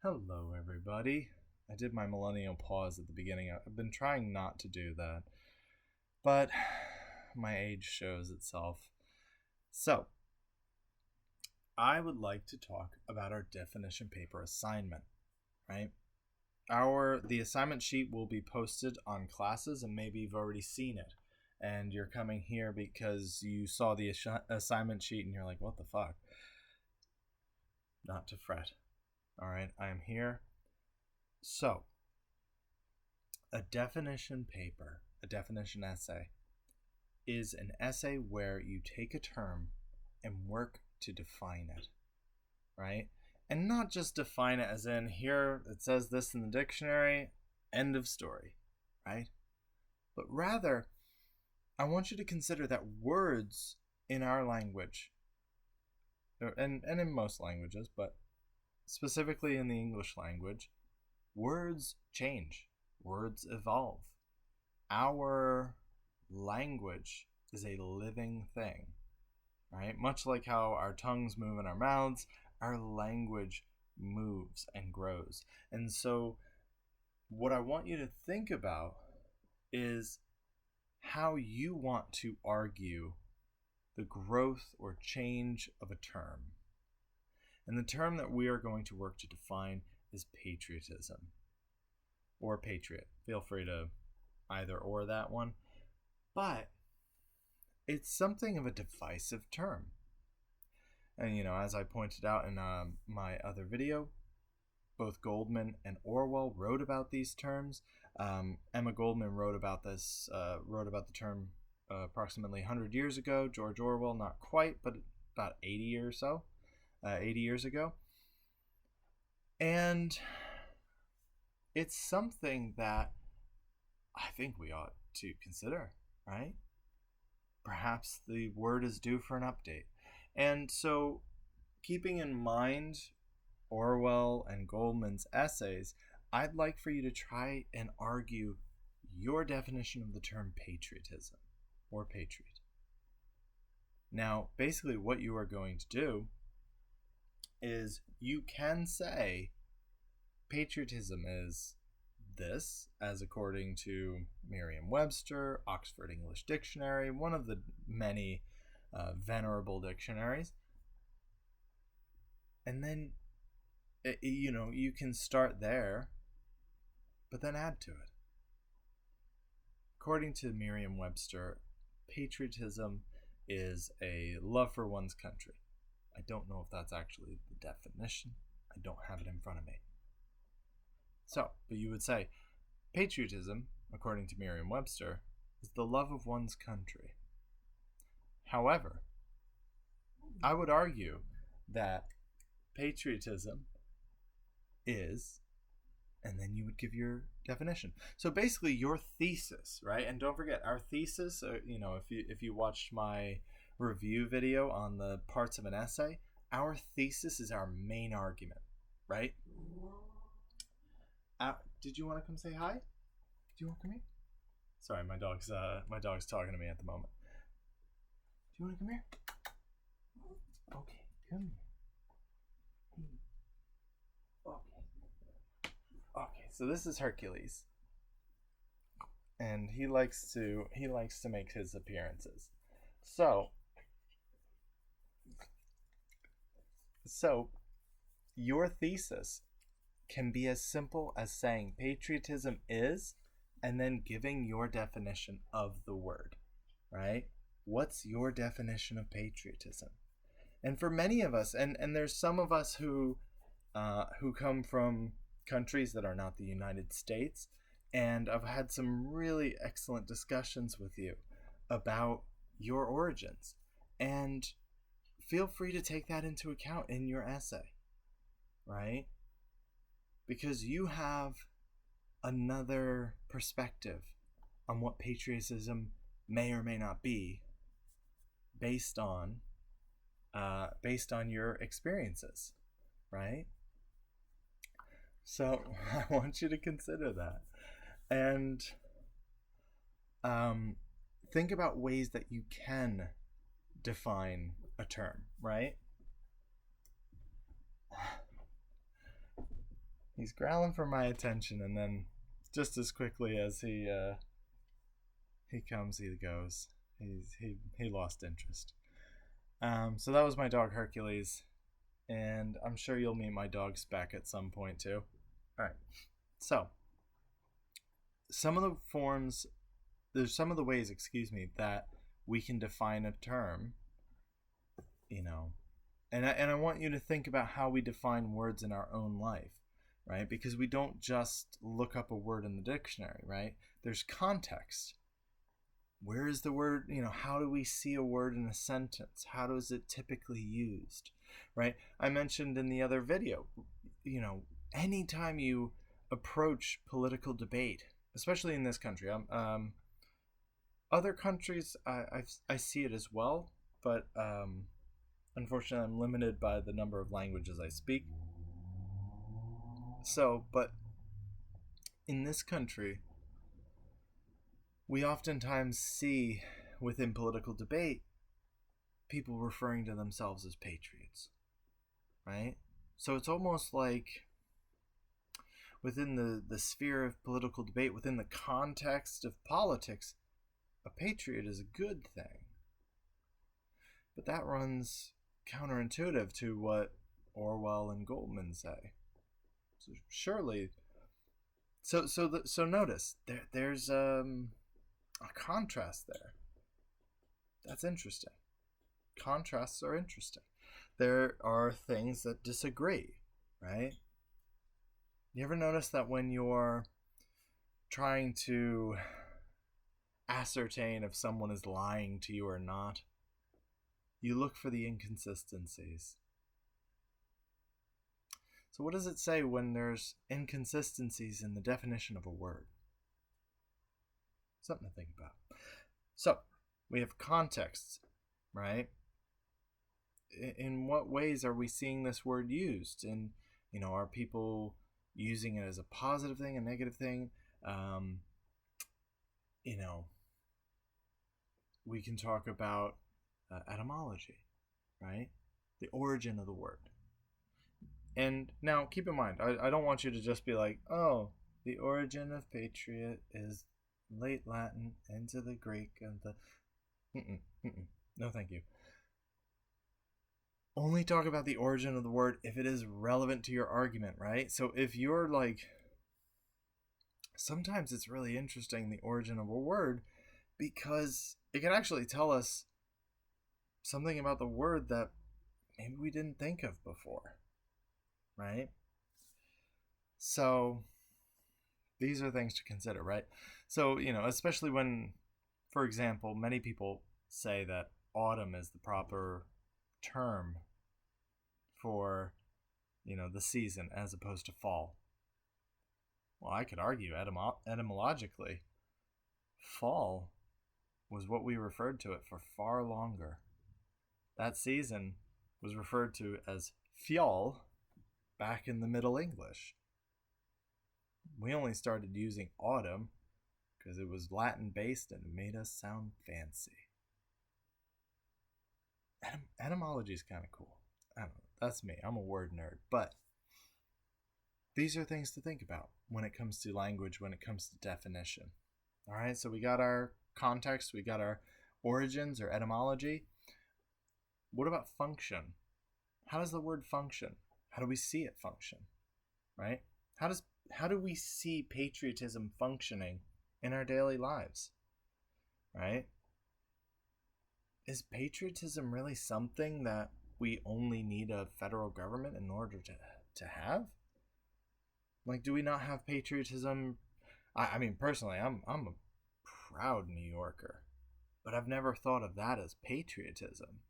Hello, everybody. I did my millennial pause at the beginning. I've been trying not to do that, but my age shows itself. So, I would like to talk about our definition paper assignment, right? The assignment sheet will be posted on classes, and maybe you've already seen it. And you're coming here because you saw the assignment sheet and you're like, what the fuck? Not to fret. All right, I am here. So, a definition paper, a definition essay, is an essay where you take a term and work to define it, right? And not just define it as in here it says this in the dictionary, end of story, right? But rather, I want you to consider that words in our language, and in most languages, but specifically in the English language, words change, words evolve. Our language is a living thing, right? Much like how our tongues move in our mouths, our language moves and grows. And so, what I want you to think about is how you want to argue the growth or change of a term. And the term that we are going to work to define is patriotism or patriot. Feel free to either or that one. But it's something of a divisive term. And, as I pointed out in my other video, both Goldman and Orwell wrote about these terms. Emma Goldman wrote about the term approximately 100 years ago. George Orwell, not quite, but about 80 or so, 80 years ago. And it's something that I think we ought to consider, right? Perhaps the word is due for an update. And so, keeping in mind Orwell and Goldman's essays, I'd like for you to try and argue your definition of the term patriotism or patriot. Now, basically, what you are going to do is you can say patriotism is this, as according to Merriam-Webster, Oxford English Dictionary, one of the many venerable dictionaries. And then, you can start there, but then add to it. According to Merriam-Webster, patriotism is a love for one's country. I don't know if that's actually the definition. I don't have it in front of me. So, but you would say, patriotism, according to Merriam-Webster, is the love of one's country. However, I would argue that patriotism is, and then you would give your definition. So basically, your thesis, right? And don't forget, our thesis. If you watched my review video on the parts of an essay, our thesis is our main argument, right? Did you want to come say hi? Do you want to come here? Sorry, my dog's talking to me at the moment. Do you want to come here? Okay, come here. Okay, so this is Hercules, and he likes to make his appearances. So your thesis can be as simple as saying patriotism is, and then giving your definition of the word, right? What's your definition of patriotism? And for many of us, and there's some of us who come from countries that are not the United States, and I've had some really excellent discussions with you about your origins, and feel free to take that into account in your essay, right? Because you have another perspective on what patriotism may or may not be based on your experiences, right? So I want you to consider that, and think about ways that you can define a term, right? He's growling for my attention, and then just as quickly as he comes, he goes. He lost interest. So that was my dog Hercules, and I'm sure you'll meet my dog Speck at some point too. All right. So some of the forms, there's some of the ways, that we can define a term. And I want you to think about how we define words in our own life, right? Because we don't just look up a word in the dictionary, right? There's context. Where is the word, how do we see a word in a sentence? How is it typically used, right? I mentioned in the other video, anytime you approach political debate, especially in this country, other countries, I see it as well, but unfortunately I'm limited by the number of languages I speak. So, but in this country, we oftentimes see within political debate people referring to themselves as patriots, right? So it's almost like within the sphere of political debate, within the context of politics, a patriot is a good thing. But that runs counterintuitive to what Orwell and Goldman say. So surely, so notice there's a contrast there. That's interesting. Contrasts are interesting. There are things that disagree, right? You ever notice that when you're trying to ascertain if someone is lying to you or not, you look for the inconsistencies? So what does it say when there's inconsistencies in the definition of a word? Something to think about. So we have contexts, right? In what ways are we seeing this word used? And, are people using it as a positive thing, a negative thing? We can talk about etymology, right? The origin of the word. And now keep in mind, I don't want you to just be like, oh, the origin of patriot is late Latin into the Greek and the... No, thank you. Only talk about the origin of the word if it is relevant to your argument, right? So if you're like... Sometimes it's really interesting, the origin of a word, because it can actually tell us something about the word that maybe we didn't think of before, right? So these are things to consider, right? So, especially when, for example, many people say that autumn is the proper term for, the season as opposed to fall. Well, I could argue etymologically, fall was what we referred to it for far longer. That season was referred to as fjol back in the Middle English. We only started using autumn because it was Latin based and it made us sound fancy. Etymology is kind of cool. I don't know. That's me. I'm a word nerd. But these are things to think about when it comes to language, when it comes to definition. All right, so we got our context, we got our origins or etymology. What about function? How does the word function? How do we see it function? Right? How do we see patriotism functioning in our daily lives? Right? Is patriotism really something that we only need a federal government in order to have? Like, do we not have patriotism? I mean, personally, I'm a proud New Yorker, but I've never thought of that as patriotism.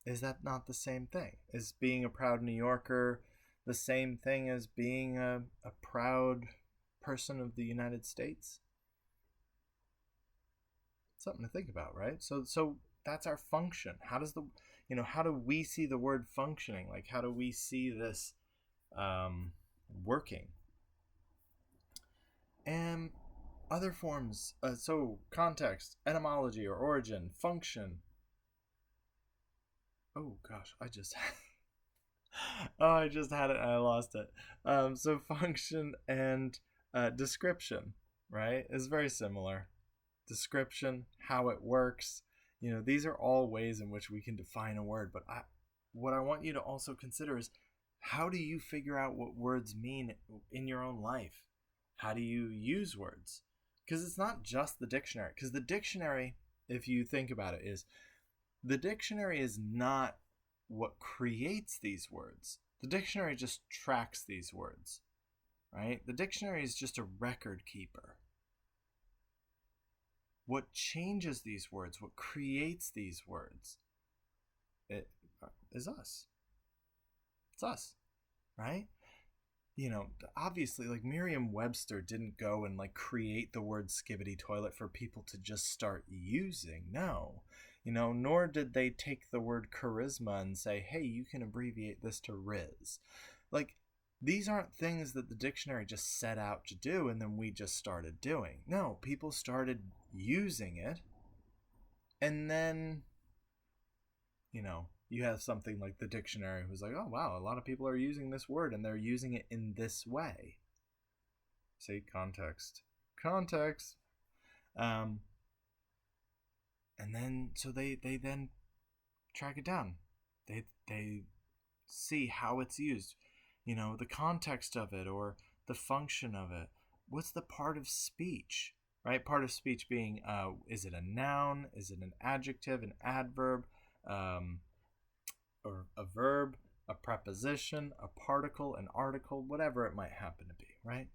Is that not the same thing? Is being a proud New Yorker the same thing as being a proud person of the United States? Something to think about, right? So that's our function. How does how do we see the word functioning? Like, how do we see this working? And other forms, so context, etymology or origin, function. Oh gosh, I just Oh, I just had it and I lost it. So function and description, right, is very similar. Description, how it works. These are all ways in which we can define a word. But what I want you to also consider is, how do you figure out what words mean in your own life? How do you use words? Because it's not just the dictionary. Because the dictionary, if you think about it, is the dictionary is not what creates these words. The dictionary just tracks these words, right? The dictionary is just a record keeper. What changes these words, what creates these words, it is us. It's us, right? Obviously, like, Merriam-Webster didn't go and like create the word skibbity toilet for people to just start using. No. Nor did they take the word charisma and say, hey, you can abbreviate this to Riz. Like, these aren't things that the dictionary just set out to do and then we just started doing. No, people started using it, and then, you have something like the dictionary who's like, oh, wow, a lot of people are using this word and they're using it in this way. See, context. Context. And then, so they then track it down. They see how it's used, the context of it or the function of it. What's the part of speech, right? Part of speech being, is it a noun? Is it an adjective, an adverb, or a verb, a preposition, a particle, an article, whatever it might happen to be, right?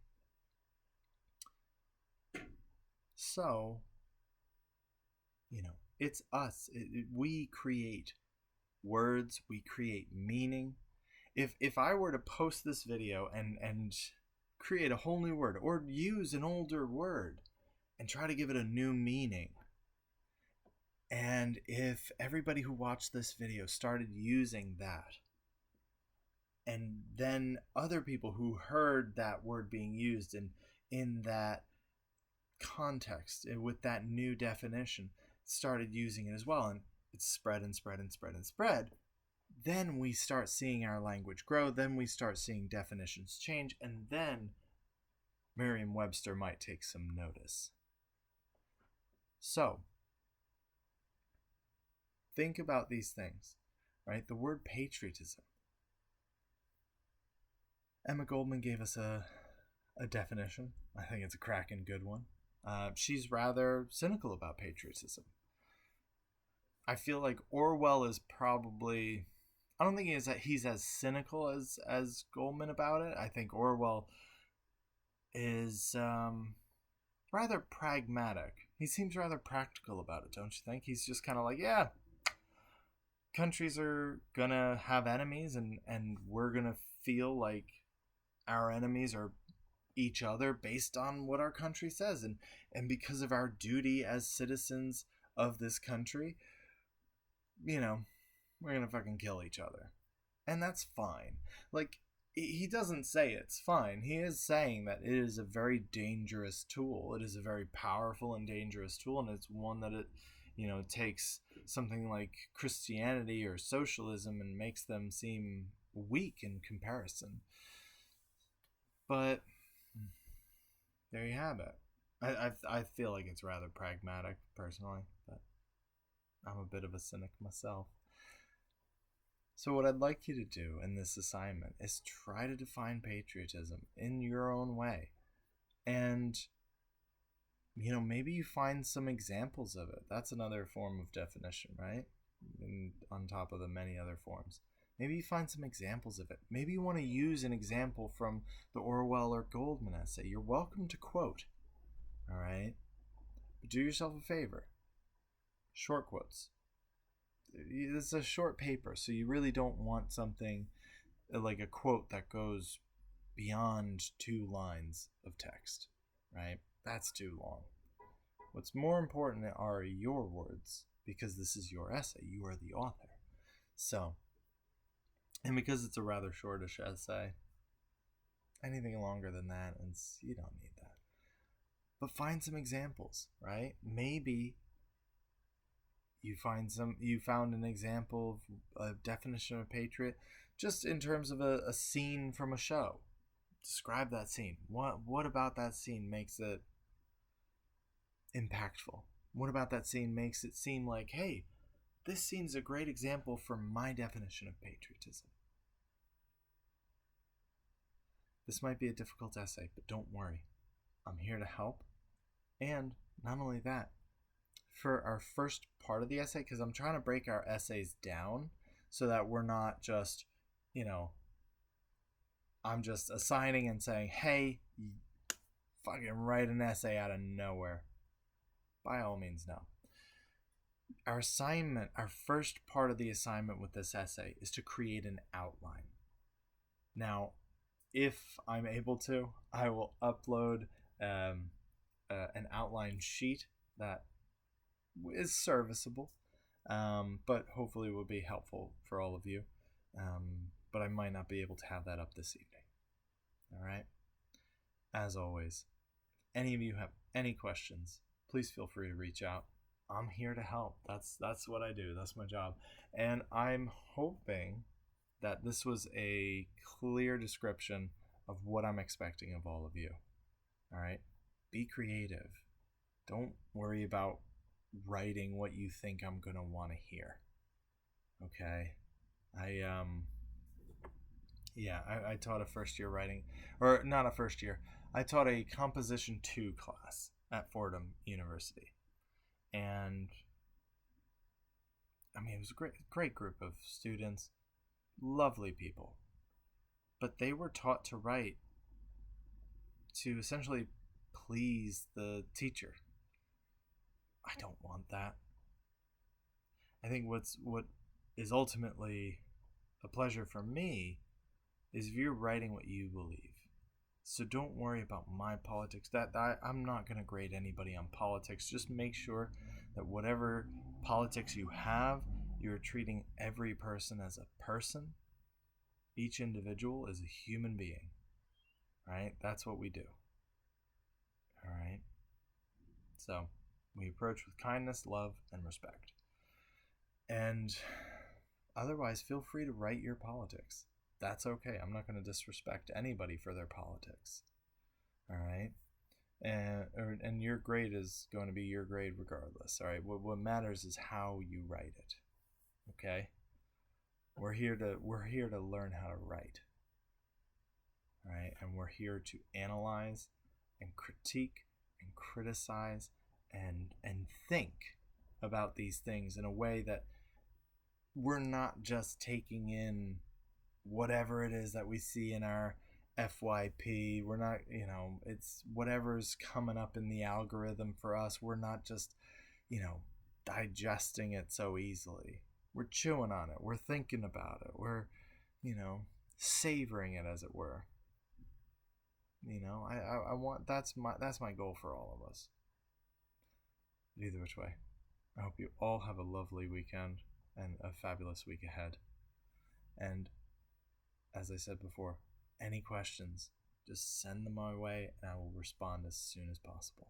So, it's us. We create words, we create meaning. If I were to post this video and create a whole new word or use an older word and try to give it a new meaning, and if everybody who watched this video started using that, and then other people who heard that word being used in that context with that new definition started using it as well, and it spread and spread and spread and spread, then we start seeing our language grow, then we start seeing definitions change, and then Merriam-Webster might take some notice. So, think about these things, right? The word patriotism. Emma Goldman gave us a definition. I think it's a cracking good one. She's rather cynical about patriotism. I feel like Orwell is probably... I don't think he's as cynical as Goldman about it. I think Orwell is rather pragmatic. He seems rather practical about it, don't you think? He's just kind of like, yeah, countries are gonna have enemies, and we're gonna feel like our enemies are each other based on what our country says, and because of our duty as citizens of this country, we're gonna fucking kill each other. And that's fine. Like, he doesn't say it's fine. He is saying that it is a very dangerous tool. It is a very powerful and dangerous tool, and it's one that it takes something like Christianity or socialism and makes them seem weak in comparison. But there you have it. I feel like it's rather pragmatic, personally, but I'm a bit of a cynic myself. So what I'd like you to do in this assignment is try to define patriotism in your own way. And, maybe you find some examples of it. That's another form of definition, right? On top of the many other forms. Maybe you find some examples of it. Maybe you want to use an example from the Orwell or Goldman essay. You're welcome to quote, all right? But do yourself a favor. Short quotes. It's a short paper, so you really don't want something like a quote that goes beyond 2 lines of text, right? That's too long. What's more important are your words, because this is your essay. You are the author. So, and because it's a rather shortish essay, anything longer than that, and you don't need that. But find some examples, right? Maybe you found an example of a definition of patriot just in terms of a scene from a show. Describe that scene. What about that scene makes it impactful? What about that scene makes it seem like, hey, this scene's a great example for my definition of patriotism? This might be a difficult essay, but don't worry. I'm here to help. And not only that, for our first part of the essay, because I'm trying to break our essays down so that we're not just, I'm just assigning and saying, hey, fucking write an essay out of nowhere. By all means, no. Our assignment, our first part of the assignment with this essay is to create an outline. Now, if I'm able to, I will upload an outline sheet that is serviceable, but hopefully will be helpful for all of you. But I might not be able to have that up this evening. All right. As always, any of you have any questions, please feel free to reach out. I'm here to help. That's what I do. That's my job. And I'm hoping that this was a clear description of what I'm expecting of all of you. All right? Be creative. Don't worry about writing what you think I'm going to want to hear. Okay? I taught a first year writing, or not a first year. I taught a Composition 2 class at Fordham University. And I mean, it was a great group of students, lovely people. But they were taught to write to essentially please the teacher. I don't want that. I think what is ultimately a pleasure for me is if you're writing what you believe. So don't worry about my politics. I'm not going to grade anybody on politics. Just make sure that whatever politics you have, you're treating every person as a person. Each individual is a human being. Right? That's what we do. All right? So we approach with kindness, love, and respect. And otherwise, feel free to write your politics. That's okay. I'm not going to disrespect anybody for their politics. All right? And your grade is going to be your grade regardless. All right? What matters is how you write it. Okay? We're here to learn how to write. All right? And we're here to analyze and critique and criticize and think about these things in a way that we're not just taking in whatever it is that we see in our FYP. We're not, it's whatever's coming up in the algorithm for us. We're not just, digesting it so easily. We're chewing on it. We're thinking about it. We're, savoring it, as it were. I want that's my goal for all of us. Either which way, I hope you all have a lovely weekend and a fabulous week ahead. And as I said before, any questions, just send them my way and I will respond as soon as possible.